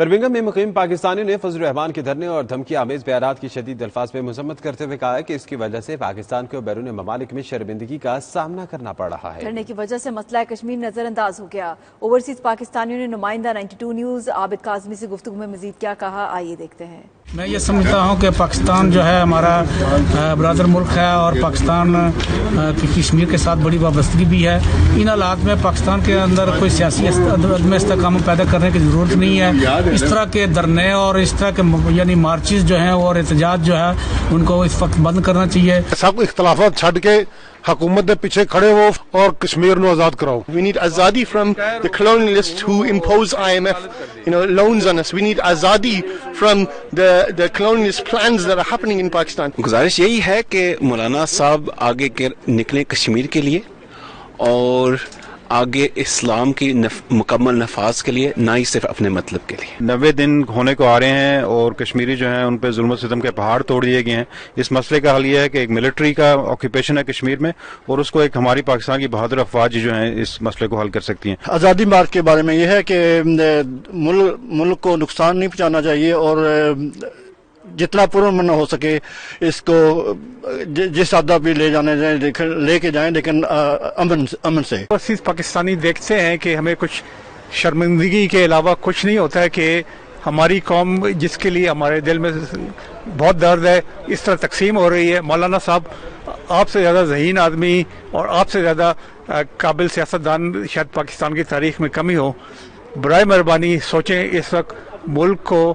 Birmingham میں مقیم پاکستانیوں نے فضل الرحمان کے دھرنے اور دھمکی آمیز بیانات کی شدید الفاظ میں مذمت کرتے ہوئے کہا ہے کہ اس کی وجہ سے پاکستان کو بیرون ممالک میں شرمندگی کا سامنا کرنا پڑ رہا ہے۔ دھرنے کی وجہ سے مسئلہ کشمیر نظر انداز ہو گیا۔ اوورسیز پاکستانیوں نے نمائندہ 92 نیوز عابد کاظمی سے گفتگو میں مزید کیا کہا، آئیے دیکھتے ہیں۔ میں یہ سمجھتا ہوں کہ پاکستان جو ہے ہمارا برادر ملک ہے اور پاکستان کی کشمیر کے ساتھ بڑی وابستگی بھی ہے۔ ان حالات میں پاکستان کے اندر کوئی سیاسی عدم استحکام پیدا کرنے کی ضرورت نہیں ہے۔ اس طرح کے دھرنے اور اس طرح کے یعنی مارچز جو ہیں اور احتجاج جو ہے ان کو اس وقت بند کرنا چاہیے۔ سب اختلافات چھڑ کے حکومت کے پیچھے کھڑے ہو اور کشمیر نو آزاد کراؤ۔ We need azadi from the colonialists who impose IMF, loans on us. We need azadi from the colonialist plans that are happening in Pakistan. گزارش یہی ہے کہ مولانا صاحب آگے نکلیں کشمیر کے لیے اور آگے اسلام کی مکمل نفاذ کے لیے، نہ ہی صرف اپنے مطلب کے لیے۔ 90 دن ہونے کو آ رہے ہیں اور کشمیری جو ہیں ان پہ ظلم و ستم کے پہاڑ توڑ دیے گئے ہیں۔ اس مسئلے کا حل یہ ہے کہ ایک ملٹری کا آکوپیشن ہے کشمیر میں اور اس کو ایک ہماری پاکستان کی بہادر افواج جو ہیں اس مسئلے کو حل کر سکتی ہیں۔ آزادی مارچ کے بارے میں یہ ہے کہ ملک کو نقصان نہیں پہنچانا چاہیے اور جتنا پرامن ہو سکے اس کو جس حد بھی لے کے جائیں لیکن امن سے۔ اوورسیز پاکستانی دیکھتے ہیں کہ ہمیں کچھ شرمندگی کے علاوہ کچھ نہیں ہوتا ہے کہ ہماری قوم جس کے لیے ہمارے دل میں بہت درد ہے اس طرح تقسیم ہو رہی ہے۔ مولانا صاحب آپ سے زیادہ ذہین آدمی اور آپ سے زیادہ قابل سیاستدان شاید پاکستان کی تاریخ میں کمی ہو۔ برائے مہربانی سوچیں، اس وقت ملک کو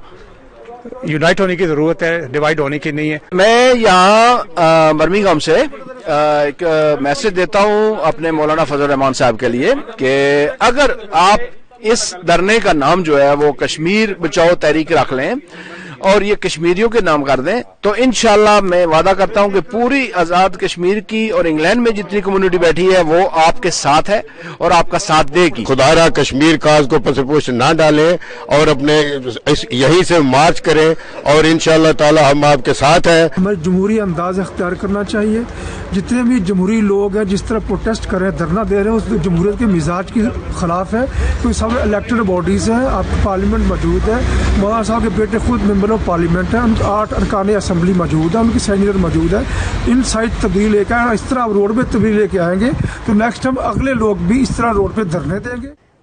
یونائٹ ہونے کی ضرورت ہے، ڈیوائڈ ہونے کی نہیں ہے۔ میں یہاں برمنگھم سے ایک میسج دیتا ہوں اپنے مولانا فضل الرحمان صاحب کے لیے کہ اگر آپ اس دھرنے کا نام جو ہے وہ کشمیر بچاؤ تحریک رکھ لیں اور یہ کشمیریوں کے نام کر دیں تو انشاءاللہ میں وعدہ کرتا ہوں کہ پوری آزاد کشمیر کی اور انگلینڈ میں جتنی کمیونٹی بیٹھی ہے وہ آپ کے ساتھ ہے اور آپ کا ساتھ دے گی۔ خدا را کشمیر کاز کو پس پوش نہ ڈالیں اور اپنے یہیں سے مارچ کریں اور انشاءاللہ تعالی ہم آپ کے ساتھ ہیں۔ ہمیں جمہوری انداز اختیار کرنا چاہیے۔ جتنے بھی جمہوری لوگ ہیں جس طرح پروٹیسٹ کر رہے ہیں، دھرنا دے رہے ہیں، اس جمہوریت کے مزاج کے خلاف ہے۔ تو سب الیکٹڈ باڈیز ہیں، آپ کی پارلیمنٹ موجود ہے، مولانا صاحب کے بیٹے خود ممبر آف پارلیمنٹ ہیں، 8 ارکان اسمبلی موجود ہیں، ان کی سینیئر موجود ہے۔ ان سائڈ تبدیلی لے کے آئیں، اس طرح روڈ پہ تبدیلی لے کے آئیں گے تو نیکسٹ ٹائم اگلے لوگ بھی اس طرح روڈ پہ دھرنے دیں گے۔